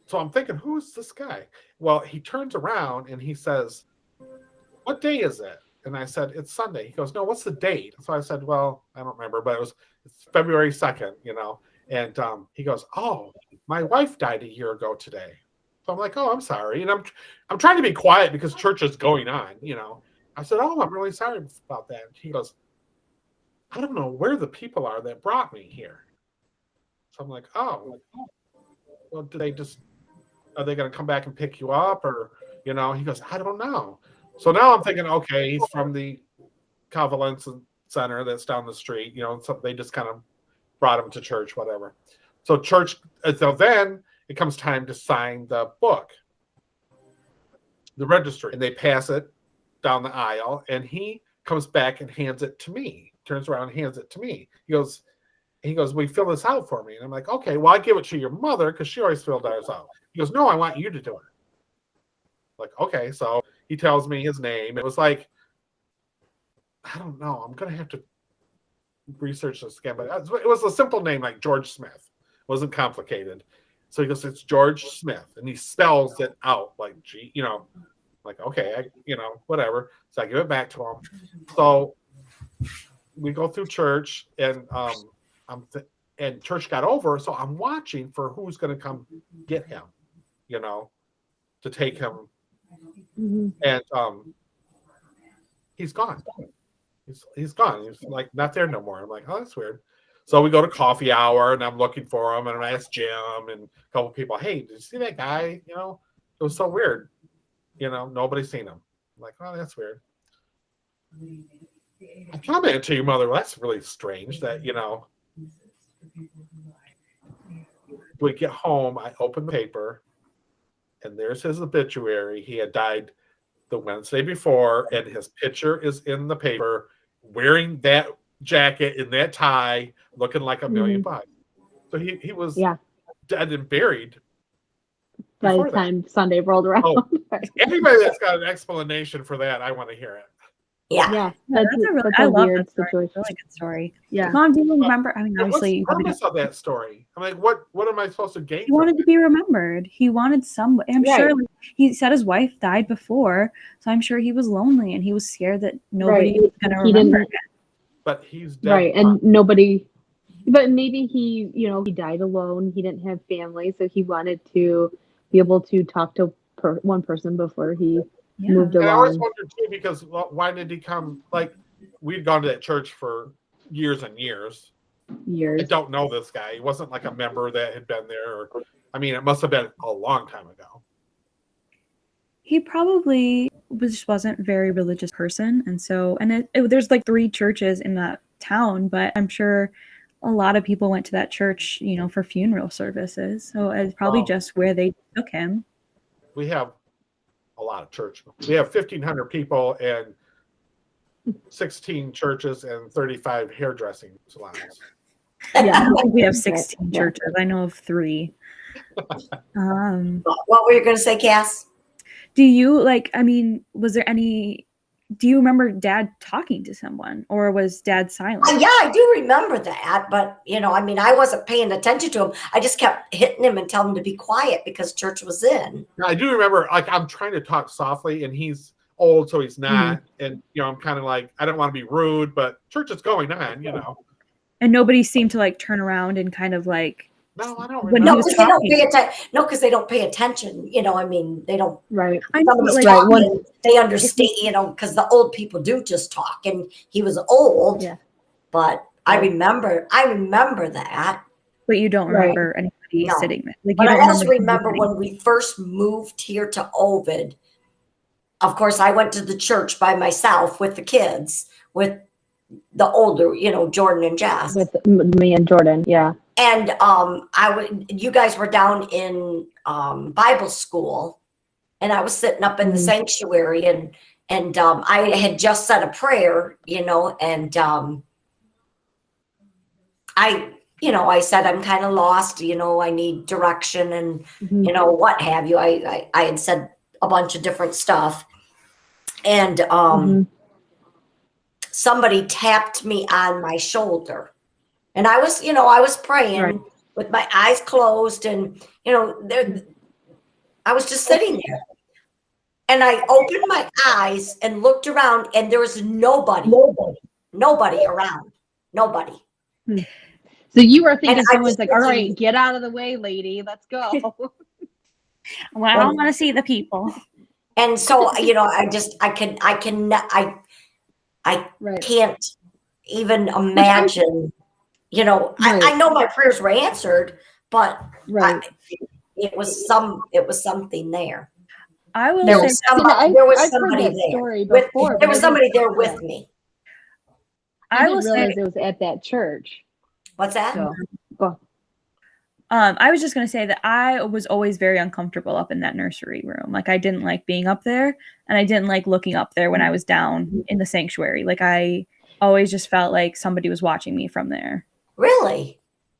so I'm thinking, who's this guy? Well, he turns around and he says, "What day is it?" And I said, "It's Sunday." He goes, "No, what's the date?" So I said, "Well, I don't remember, but it's February 2nd, And he goes, "Oh, my wife died a year ago today." So I'm like, "Oh, I'm sorry." And I'm trying to be quiet because church is going on, I said, "Oh, I'm really sorry about that." And he goes, "I don't know where the people are that brought me here." So I'm like, "Oh, well, are they going to come back and pick you up?" Or, he goes, "I don't know." So now I'm thinking, okay, he's from the convalescent center that's down the street, so they just kind of brought him to church, whatever. So then it comes time to sign the book, the registry, and they pass it down the aisle, and he comes back and hands it to me, turns around and hands it to me. He goes, "Will you fill this out for me?" And I'm like, "Okay, well, I give it to your mother because she always filled ours out." He goes, "No, I want you to do it." Like, okay, so he tells me his name. It was like, I don't know, I'm going to have to research this again, but it was a simple name like George Smith. It wasn't complicated. So he goes, "It's George Smith," and he spells it out like G, like, okay, whatever. So I give it back to him. So we go through church, and and church got over, so I'm watching for who's going to come get him, to take him. And he's gone. He's gone. He's like not there no more. I'm like, "Oh, that's weird." So we go to coffee hour, and I'm looking for him, and I ask Jim and a couple people, "Hey, did you see that guy? It was so weird. Nobody's seen him." I'm like, "Oh, that's weird." I commented to your mother, "Well, that's really strange that, we get home, I open the paper, and there's his obituary. He had died the Wednesday before, and his picture is in the paper wearing that jacket and that tie, looking like $1 million. So he was dead and buried by the time Sunday rolled around. Oh, anybody that's got an explanation for that, I want to hear it. Yeah. Yeah, That's a really, that's I a love weird that story. situation. Really good story. Yeah. Mom, do you remember? I mean, What's obviously, the you probably purpose don't. of that story? I'm like, what am I supposed to gain? He wanted to be remembered. He wanted some. I'm Right. sure. Like, he said his wife died before, so I'm sure he was lonely and he was scared that nobody Right. was going to He remember him. didn't. But he's dead. Right, and nobody. But maybe he, he died alone. He didn't have family, so he wanted to be able to talk to one person before he Yeah. moved And I always along. wondered too, because why did he come? Like, we'd gone to that church for years and years. I Years. don't know this guy. He wasn't like a member that had been there. Or, I mean, it must have been a long time ago. He probably wasn't a very religious person, and so there's like 3 churches in that town, but I'm sure a lot of people went to that church, for funeral services. So it's probably just where they took him. We have a lot of church. We have 1,500 people and 16 churches and 35 hairdressing salons. Yeah, I think we have 16 Yeah. churches. I know of 3. What were you going to say, Cass? Do you do you remember Dad talking to someone, or was Dad silent? Yeah, I do remember that, but I wasn't paying attention to him. I just kept hitting him and telling him to be quiet because church was in. Now, I do remember, like, I'm trying to talk softly, and he's old, so he's not. And I'm kind of like, I don't want to be rude, but church is going on, And nobody seemed to like turn around and kind of like. No, I don't When remember. he No, was because they don't talking. pay attention. No, because they don't pay attention. They don't. Right. I know, Somebody's like, talking, they understand. Because the old people do just talk, and he was old. Yeah. But I remember that. but you don't Right. remember anybody No. sitting there. Like, But you I don't also remember anybody. when we first moved here to Ovid. Of course, I went to the church by myself with the kids, with the older, Jordan and Jess. With me and Jordan, yeah. And you guys were down in Bible school, and I was sitting up in the sanctuary, and I had just said a prayer, and I said I'm kind of lost, I need direction, and what have you. I had said a bunch of different stuff, and somebody tapped me on my shoulder. And I was praying with my eyes closed, and I was just sitting there. And I opened my eyes and looked around, and there was nobody around. Nobody. So you were thinking And I someone's just like, all right, thinking- get out of the way, lady. Let's go. Well, I don't want to see the people. And so I Right. can't even imagine. I know my prayers were answered, but Right. it was something there. I will There say was somebody, I've heard somebody that there. story before. There was somebody there with me. I I will didn't realize say it was at that church. What's that? So, go. I was just going to say that I was always very uncomfortable up in that nursery room. Like, I didn't like being up there, and I didn't like looking up there when I was down in the sanctuary. Like, I always just felt like somebody was watching me from there. Really?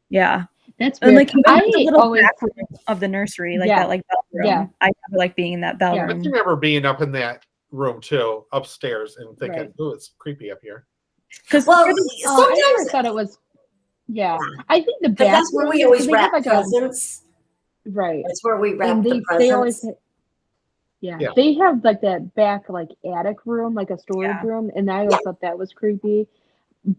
Yeah. That's And weird. like, even I the little always, back room of the nursery, like Yeah. that, like bell room. Yeah. I never like being in that bell Yeah. I room. remember being up in that room too, upstairs, and thinking, Right. "Oh, it's creepy up here." Because Well, I never sometimes thought it was. Yeah, I think the because that's where bathroom. we always they have wrap like a presents. right. That's where we wrap And the they always. presents. Yeah, Yeah. they have like that back like attic room, like a storage Yeah. room, and I always thought that was creepy.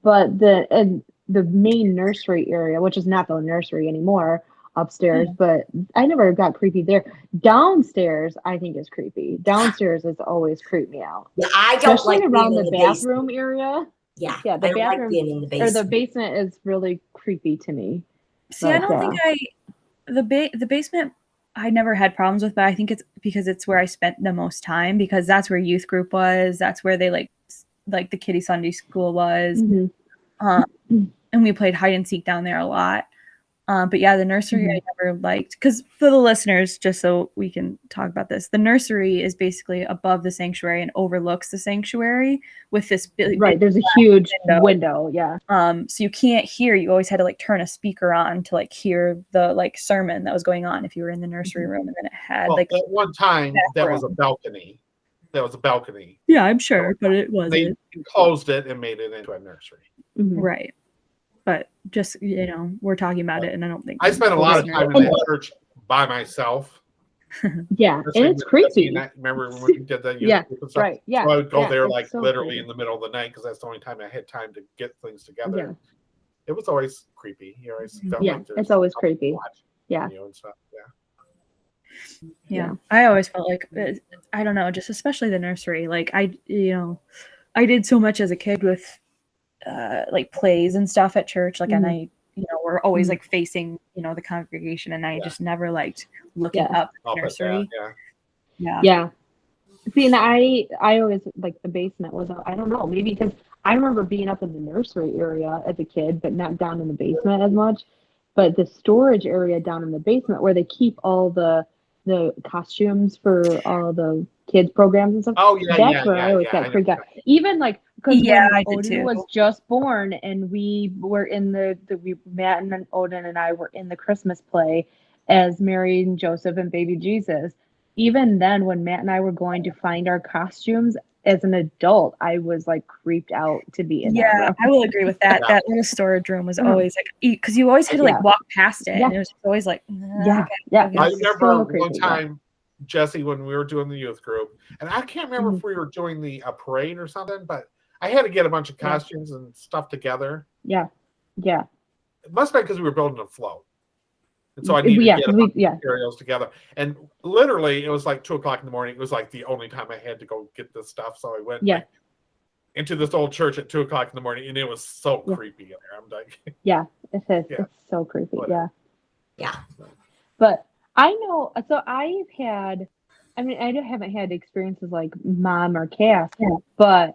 But the main nursery area, which is not the nursery anymore, upstairs, but I never got creepy there. Downstairs, I think is creepy. Downstairs is always creeped me out, Yeah, I don't especially like around being the in the basement. bathroom area. Yeah, Yeah, the I don't like bathroom being in the or the basement. basement is really creepy to me. see, I But, don't think the basement I never had problems with, but I think it's because it's where I spent the most time, because that's where youth group was. That's where they like the kiddie Sunday school was. Mhm. And we played hide and seek down there a lot. But yeah, the nursery I never liked, because for the listeners, just so we can talk about this, the nursery is basically above the sanctuary and overlooks the sanctuary with this Right, there's a huge window. Yeah. so you can't hear. You always had to like turn a speaker on to like hear the like sermon that was going on if you were in the nursery room, and then it had Well, like at one time, that was a balcony. There was a balcony. Yeah, I'm sure, but it They wasn't. enclosed it and made it into a nursery. Mhm. Right. But just, we're talking about it, and I don't think I spent a lot of listeners- time in that church by myself. Yeah, Especially and it's with creepy. Jesse and remember when we did that? Yeah, group and stuff? right. Yeah. So I would go yeah, there it's like so literally creepy. in the middle of the night because that's the only time I had time to get things together. Yeah. It was always creepy. You always felt Yeah, like there's it's always something to creepy. watch, Yeah. and stuff. Yeah. Yeah. I always felt like, I don't know, just especially the nursery. Like I did so much as a kid with like plays and stuff at church. Like, and I, we're always like facing, the congregation, and I just never liked looking up the Up at that, nursery. yeah. Yeah. See, and I always like the basement was, I don't know, maybe because I remember being up in the nursery area as a kid, but not down in the basement as much. But the storage area down in the basement where they keep all the costumes for all the kids programs and stuff. Oh yeah, That's where I always I got know. freaked out. Even like because Yeah, I when did Odin too. was just born and we were in Matt and Odin and I were in the Christmas play as Mary and Joseph and baby Jesus. Even then, when Matt and I were going to find our costumes as an adult, I was like creeped out to be in that Yeah, room. I will agree with that. Yeah. That little storage room was always like, because you always had to like Yeah. walk past it, Yeah. and it was always like, Yeah, okay, yeah. okay. I It's remember so one creepy, yeah. time, Jesse, when we were doing the youth group, and I can't remember Mm-hmm. if we were doing a parade or something, but I had to get a bunch of Yeah. costumes and stuff together. Yeah. Yeah. It must have been because we were building a float. And so I needed Yeah, to get a 'cause bunch we- of materials together. And literally, it was like 2:00 in the morning. It was like the only time I had to go get this stuff. So I went Yeah. like, into this old church at 2:00 in the morning, and it was so Yeah. creepy in there. I'm like, Yeah, it is. Yeah. It's so creepy. Whatever. Yeah. Yeah. But I know, so I've had, I mean, I haven't had experiences like Mom or Cass, but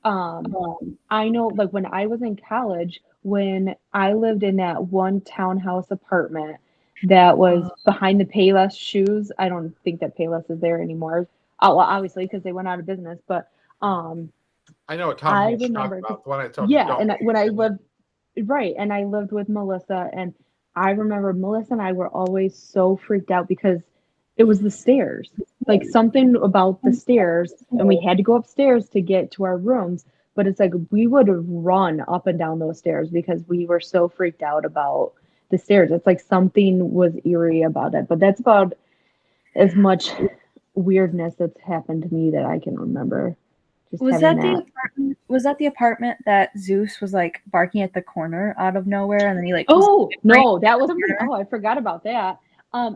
I know like when I was in college, when I lived in that one townhouse apartment that was behind the Payless shoes. I don't think that Payless is there anymore. Oh, well, obviously because they went out of business, but I know what Tom I was talking remember- about. The one I told you. yeah, don't and make when I it. lived, right, and I lived with Melissa, and I remember Melissa and I were always so freaked out because it was the stairs, like something about the stairs, and we had to go upstairs to get to our rooms. But it's like we would run up and down those stairs because we were so freaked out about the stairs. It's like something was eerie about it. But that's about as much weirdness that's happened to me that I can remember. Just Was that having the apartment? Was that the apartment that Zeus was like barking at the corner out of nowhere, and then he like? Oh no, that was Corner? I forgot about that.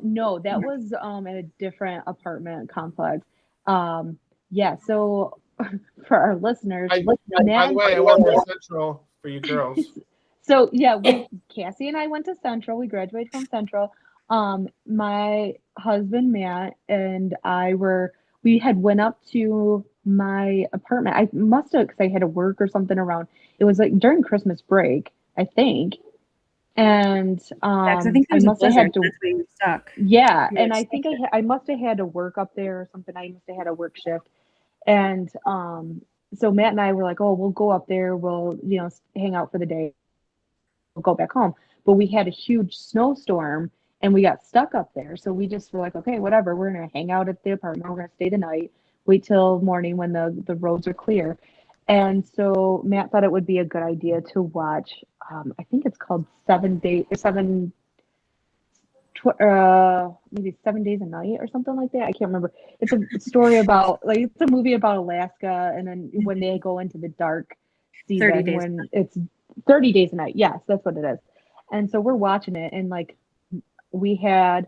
No, that was at a different apartment complex. Yeah, so for our listeners, By the way, I went to Central for you girls. so yeah, Cassie and I went to Central. We graduated from Central. My husband Matt and we had went up to my apartment. I must have, because I had to work or something around. It was like during Christmas break, I think. And 'cause I think there I was a must have blizzard. had to. That's why you were stuck. Yeah, You were and I think I must have had to work up there or something. I must have had a work shift. And so Matt and I were like, oh, we'll go up there. We'll, hang out for the day. We'll go back home. But we had a huge snowstorm and we got stuck up there. So we just were like, okay, whatever. We're going to hang out at the apartment. We're going to stay the night, wait till morning when the roads are clear. And so Matt thought it would be a good idea to watch, I think it's called maybe 7 Days a Night or something like that. I can't remember. It's a story about it's a movie about Alaska, and then when they go into the dark season 30 days. when it's 30 Days a Night. Yes, that's what it is. And so we're watching it, and like we had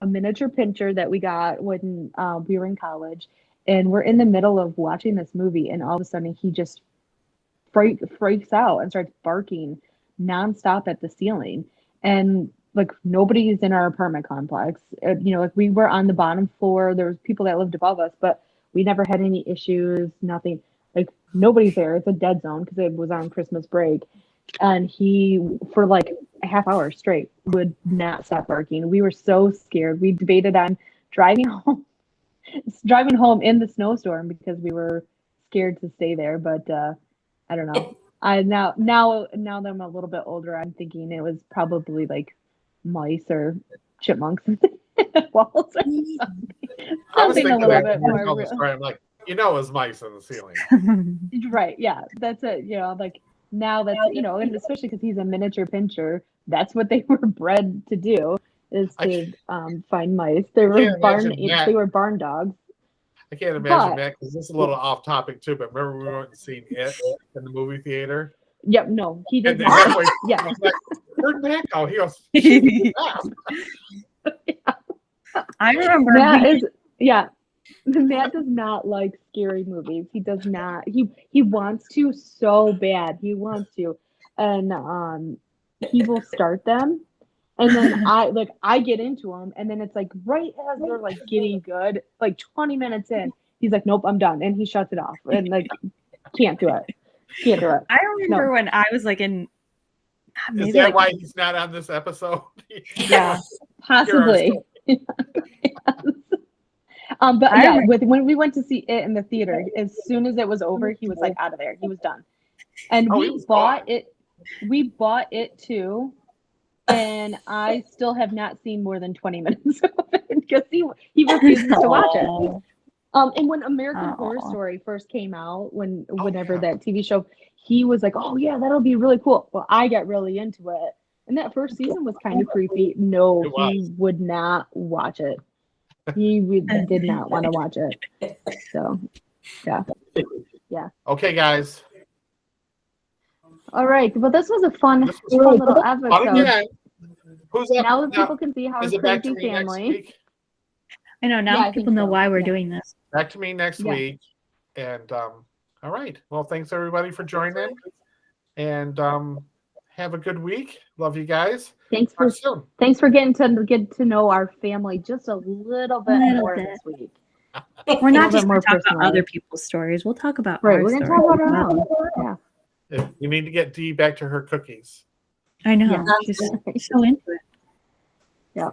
a miniature pincher that we got when we were in college, and we're in the middle of watching this movie, and all of a sudden he just freaks out and starts barking nonstop at the ceiling. And like nobody's in our apartment complex. Like we were on the bottom floor. There was people that lived above us, but we never had any issues, nothing. Like nobody's there. It's a dead zone because it was on Christmas break. And he, for like a half hour straight, would not stop barking. We were so scared. We debated on driving home in the snowstorm because we were scared to stay there. But I don't know. I now that I'm a little bit older, I'm thinking it was probably like mice or chipmunks walls or something. I was Something a thinking little that bit when you more told the real. story, I'm like, You know, it was mice in the ceiling. Right. Yeah. That's it. You know, like now that's, you know, and especially because he's a miniature pincher, that's what they were bred to do is to find mice. They were barn dogs. I can't imagine But- that because this is a little off topic too. But remember, we went and seen it in the movie theater. Yep. No, he And did then not. halfway, Yeah. he's like, "Where'd Matt go?" He goes, I remember Matt is Matt does not like scary movies. He does not. He wants to so bad. He wants to, and he will start them, and then I get into them, and then it's like right as they're like getting good, like 20 minutes in, he's like, "Nope, I'm done," and he shuts it off, and like can't do it. Can't do it. I remember when I was like in. Maybe is that like, why he's not on this episode? Yeah. Possibly. But I yeah, remember- when we went to see it in the theater, as soon as it was over, he was like out of there. He was done. And Oh, he we was bought gone. it. We bought it too, and I still have not seen more than 20 minutes of it because he refuses to watch it. And when American Horror Story first came out, whenever that TV show, he was like, "Oh yeah, that'll be really cool." Well, I got really into it, and that first season was kind of creepy. No, he would not watch it. He did not want to watch it. So, yeah. Okay, guys. All right. Well, this was a fun This was little fun episode. again. Who's up? Now that people can see our is it back to crazy me next family. week? I know now Yeah, I people think know so. why we're Yeah. doing this. Back to me next Yeah. week. And all right. Well, thanks everybody for joining. And have a good week. Love you guys. Thanks Talk for soon. getting to get to know our family just a little bit more this week. We're not little just bit going more to talk about personally. other people's stories. We'll talk about Right. our We're gonna stories. talk about our own. Yeah. You need to get Dee back to her cookies. I know. Yeah. She's so into it. Yeah.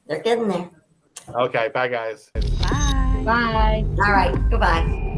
They're getting there. Okay. Bye, guys. Bye. Bye. All right. Goodbye.